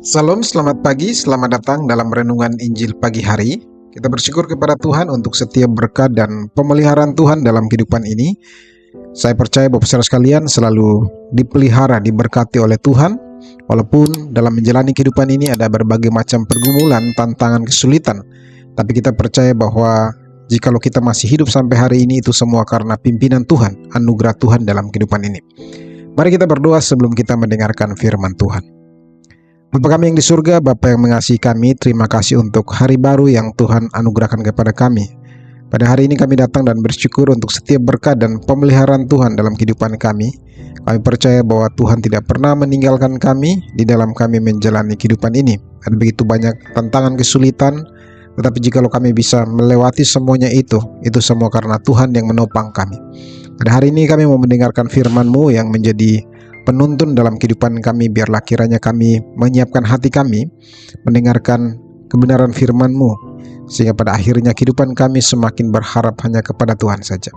Salam, selamat pagi, selamat datang dalam renungan Injil pagi hari. Kita bersyukur kepada Tuhan untuk setiap berkat dan pemeliharaan Tuhan dalam kehidupan ini. Saya percaya Bapak saudara sekalian selalu dipelihara, diberkati oleh Tuhan. Walaupun dalam menjalani kehidupan ini ada berbagai macam pergumulan, tantangan, kesulitan. Tapi kita percaya bahwa jikalau kita masih hidup sampai hari ini, itu semua karena pimpinan Tuhan, anugerah Tuhan dalam kehidupan ini. Mari kita berdoa sebelum kita mendengarkan firman Tuhan. Bapa kami yang di surga, Bapa yang mengasihi kami, terima kasih untuk hari baru yang Tuhan anugerahkan kepada kami. Pada hari ini kami datang dan bersyukur untuk setiap berkat dan pemeliharaan Tuhan dalam kehidupan kami. Kami percaya bahwa Tuhan tidak pernah meninggalkan kami di dalam kami menjalani kehidupan ini. Ada begitu banyak tantangan, kesulitan, tetapi jikalau kami bisa melewati semuanya itu semua karena Tuhan yang menopang kami. Pada hari ini kami mau mendengarkan firman-Mu yang menjadi penuntun dalam kehidupan kami. Biarlah kiranya kami menyiapkan hati kami mendengarkan kebenaran firman-Mu, sehingga pada akhirnya kehidupan kami semakin berharap hanya kepada Tuhan saja.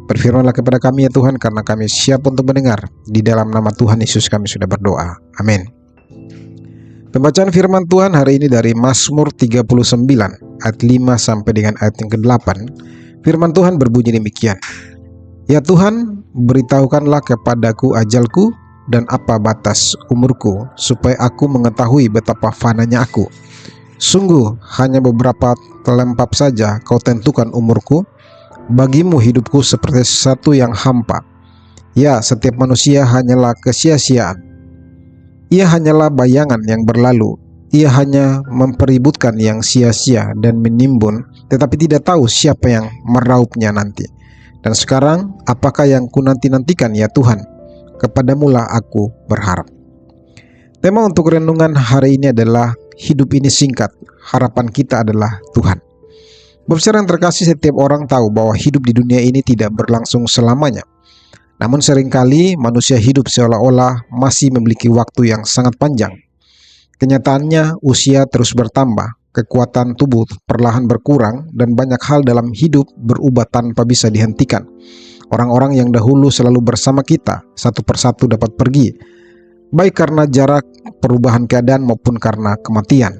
Berfirmanlah kepada kami ya Tuhan, karena kami siap untuk mendengar. Di dalam nama Tuhan Yesus kami sudah berdoa, amin. Pembacaan firman Tuhan hari ini dari Mazmur 39 ayat 5 sampai dengan ayat yang ke-8. Firman Tuhan berbunyi demikian: Ya Tuhan, beritahukanlah kepadaku ajalku dan apa batas umurku, supaya aku mengetahui betapa fananya aku. Sungguh hanya beberapa telempap saja kau tentukan umurku. Bagimu hidupku seperti sesuatu yang hampa. Ya, setiap manusia hanyalah kesia-siaan. Ia hanyalah bayangan yang berlalu. Ia hanya mempeributkan yang sia-sia dan menimbun, tetapi tidak tahu siapa yang meraupnya nanti. Dan sekarang, apakah yang kunanti-nantikan ya Tuhan? Kepadamulah aku berharap. Tema untuk renungan hari ini adalah hidup ini singkat, harapan kita adalah Tuhan. Bapak saudara yang terkasih, setiap orang tahu bahwa hidup di dunia ini tidak berlangsung selamanya. Namun seringkali manusia hidup seolah-olah masih memiliki waktu yang sangat panjang. Kenyataannya usia terus bertambah, kekuatan tubuh perlahan berkurang, dan banyak hal dalam hidup berubah tanpa bisa dihentikan. Orang-orang yang dahulu selalu bersama kita, satu persatu dapat pergi, baik karena jarak, perubahan keadaan, maupun karena kematian.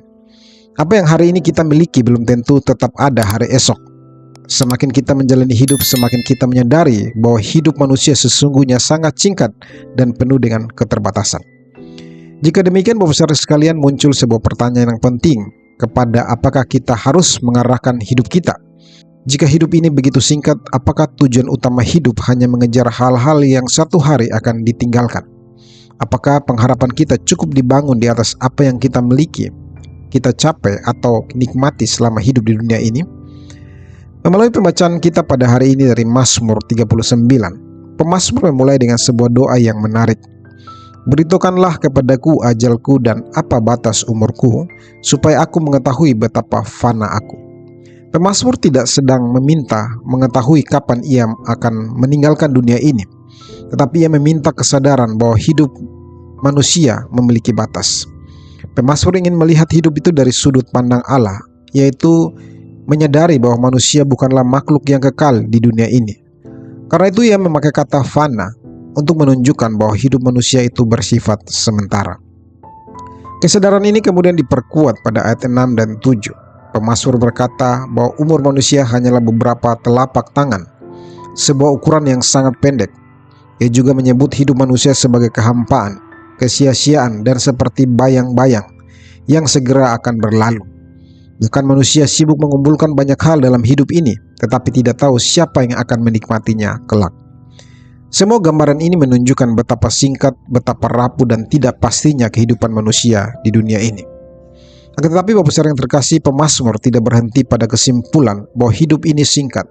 Apa yang hari ini kita miliki belum tentu tetap ada hari esok. Semakin kita menjalani hidup, semakin kita menyadari bahwa hidup manusia sesungguhnya sangat singkat dan penuh dengan keterbatasan. Jika demikian, Bapak saudara sekalian, muncul sebuah pertanyaan yang penting, kepada apakah kita harus mengarahkan hidup kita? Jika hidup ini begitu singkat, apakah tujuan utama hidup hanya mengejar hal-hal yang satu hari akan ditinggalkan? Apakah pengharapan kita cukup dibangun di atas apa yang kita miliki, kita capai atau nikmati selama hidup di dunia ini? Melalui pembacaan kita pada hari ini dari Mazmur 39, pemazmur memulai dengan sebuah doa yang menarik. Beritahukanlah kepadaku ajalku dan apa batas umurku, supaya aku mengetahui betapa fana aku. Pemazmur tidak sedang meminta mengetahui kapan ia akan meninggalkan dunia ini, tetapi ia meminta kesadaran bahwa hidup manusia memiliki batas. Pemazmur ingin melihat hidup itu dari sudut pandang Allah, yaitu menyadari bahwa manusia bukanlah makhluk yang kekal di dunia ini. Karena itu ia memakai kata fana untuk menunjukkan bahwa hidup manusia itu bersifat sementara. Kesadaran ini kemudian diperkuat pada ayat 6 dan 7. Pemazmur berkata bahwa umur manusia hanyalah beberapa telapak tangan, sebuah ukuran yang sangat pendek. Ia juga menyebut hidup manusia sebagai kehampaan, kesia-siaan, dan seperti bayang-bayang yang segera akan berlalu. Bahkan manusia sibuk mengumpulkan banyak hal dalam hidup ini, tetapi tidak tahu siapa yang akan menikmatinya kelak. Semua gambaran ini menunjukkan betapa singkat, betapa rapuh, dan tidak pastinya kehidupan manusia di dunia ini. Tetapi Bapak saudara yang terkasih, pemazmur tidak berhenti pada kesimpulan bahwa hidup ini singkat.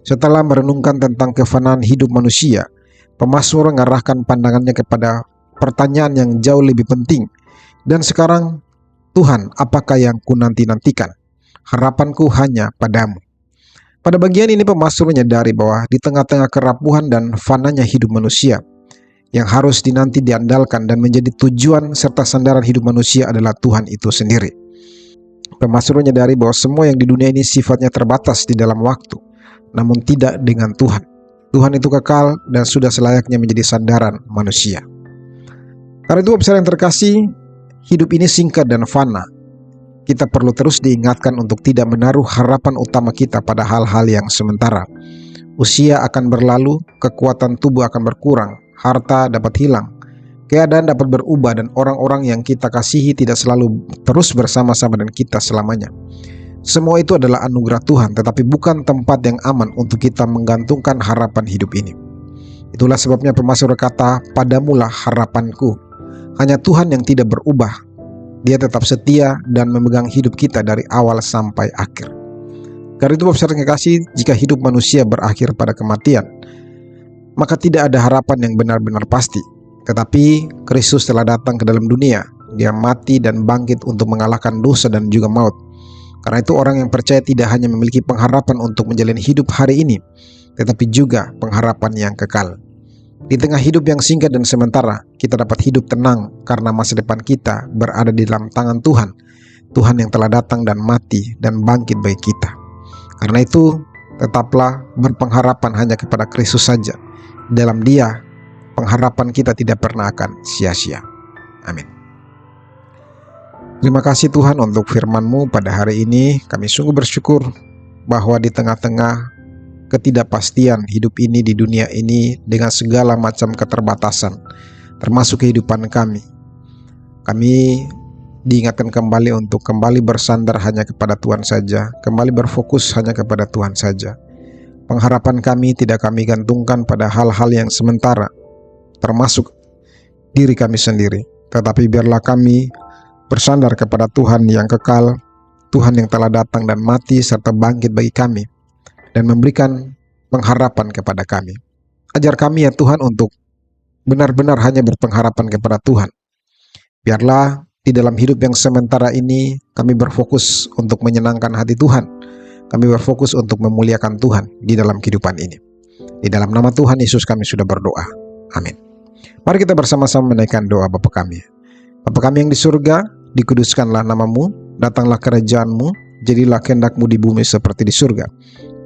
Setelah merenungkan tentang kefanaan hidup manusia, pemazmur mengarahkan pandangannya kepada pertanyaan yang jauh lebih penting. Dan sekarang, Tuhan, apakah yang kunanti-nantikan? Harapanku hanya padamu. Pada bagian ini pemazmur menyadari bahwa di tengah-tengah kerapuhan dan fananya hidup manusia, yang harus dinanti diandalkan dan menjadi tujuan serta sandaran hidup manusia adalah Tuhan itu sendiri. Pemazmur menyadari bahwa semua yang di dunia ini sifatnya terbatas di dalam waktu, namun tidak dengan Tuhan. Tuhan itu kekal dan sudah selayaknya menjadi sandaran manusia. Karena itu, Bapak yang terkasih, hidup ini singkat dan fana. Kita perlu terus diingatkan untuk tidak menaruh harapan utama kita pada hal-hal yang sementara. Usia akan berlalu, kekuatan tubuh akan berkurang, harta dapat hilang, keadaan dapat berubah, dan orang-orang yang kita kasihi tidak selalu terus bersama-sama dengan kita selamanya. Semua itu adalah anugerah Tuhan, tetapi bukan tempat yang aman untuk kita menggantungkan harapan hidup ini. Itulah sebabnya pemazmur berkata, "Padamulah harapanku." Hanya Tuhan yang tidak berubah. Dia tetap setia dan memegang hidup kita dari awal sampai akhir. Karena itu, Bapak Saudara yang kekasih, jika hidup manusia berakhir pada kematian, maka tidak ada harapan yang benar-benar pasti. Tetapi Kristus telah datang ke dalam dunia. Dia mati dan bangkit untuk mengalahkan dosa dan juga maut. Karena itu orang yang percaya tidak hanya memiliki pengharapan untuk menjalani hidup hari ini, tetapi juga pengharapan yang kekal. Di tengah hidup yang singkat dan sementara, kita dapat hidup tenang karena masa depan kita berada di dalam tangan Tuhan. Tuhan yang telah datang dan mati dan bangkit bagi kita. Karena itu, tetaplah berpengharapan hanya kepada Kristus saja. Dalam Dia, pengharapan kita tidak pernah akan sia-sia. Amin. Terima kasih Tuhan untuk firman-Mu pada hari ini. Kami sungguh bersyukur bahwa di tengah-tengah ketidakpastian hidup ini di dunia ini dengan segala macam keterbatasan, termasuk kehidupan kami diingatkan kembali untuk kembali bersandar hanya kepada Tuhan saja, kembali berfokus hanya kepada Tuhan saja. Pengharapan kami tidak kami gantungkan pada hal-hal yang sementara, termasuk diri kami sendiri, tetapi biarlah kami bersandar kepada Tuhan yang kekal, Tuhan yang telah datang dan mati serta bangkit bagi kami, dan memberikan pengharapan kepada kami. Ajar kami ya Tuhan untuk benar-benar hanya berpengharapan kepada Tuhan. Biarlah di dalam hidup yang sementara ini kami berfokus untuk menyenangkan hati Tuhan. Kami berfokus untuk memuliakan Tuhan di dalam kehidupan ini. Di dalam nama Tuhan Yesus kami sudah berdoa. Amin. Mari kita bersama-sama menaikkan doa Bapa kami. Bapa kami yang di surga, dikuduskanlah nama-Mu, datanglah kerajaan-Mu, jadilah kehendak-Mu di bumi seperti di surga.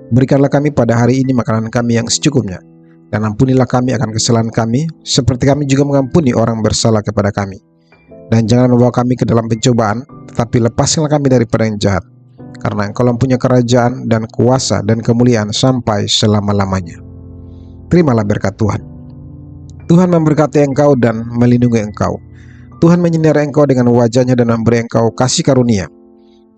Berikanlah kami pada hari ini makanan kami yang secukupnya, dan ampunilah kami akan kesalahan kami, seperti kami juga mengampuni orang bersalah kepada kami. Dan jangan membawa kami ke dalam pencobaan, tetapi lepaskanlah kami daripada yang jahat, karena Engkau punya kerajaan dan kuasa dan kemuliaan sampai selama-lamanya. Terimalah berkat Tuhan. Tuhan memberkati engkau dan melindungi engkau. Tuhan menyinari engkau dengan wajah-Nya dan memberi engkau kasih karunia.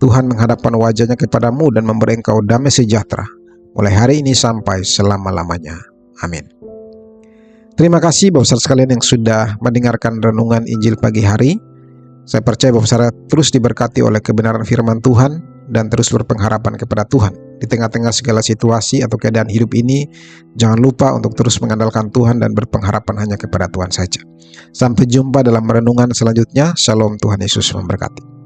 Tuhan menghadapkan wajah-Nya kepadamu dan memberi engkau damai sejahtera, mulai hari ini sampai selama-lamanya. Amin. Terima kasih Bapak Saudara sekalian yang sudah mendengarkan renungan Injil pagi hari. Saya percaya Bapak Saudara terus diberkati oleh kebenaran firman Tuhan dan terus berpengharapan kepada Tuhan. Di tengah-tengah segala situasi atau keadaan hidup ini, jangan lupa untuk terus mengandalkan Tuhan dan berpengharapan hanya kepada Tuhan saja. Sampai jumpa dalam renungan selanjutnya. Shalom, Tuhan Yesus memberkati.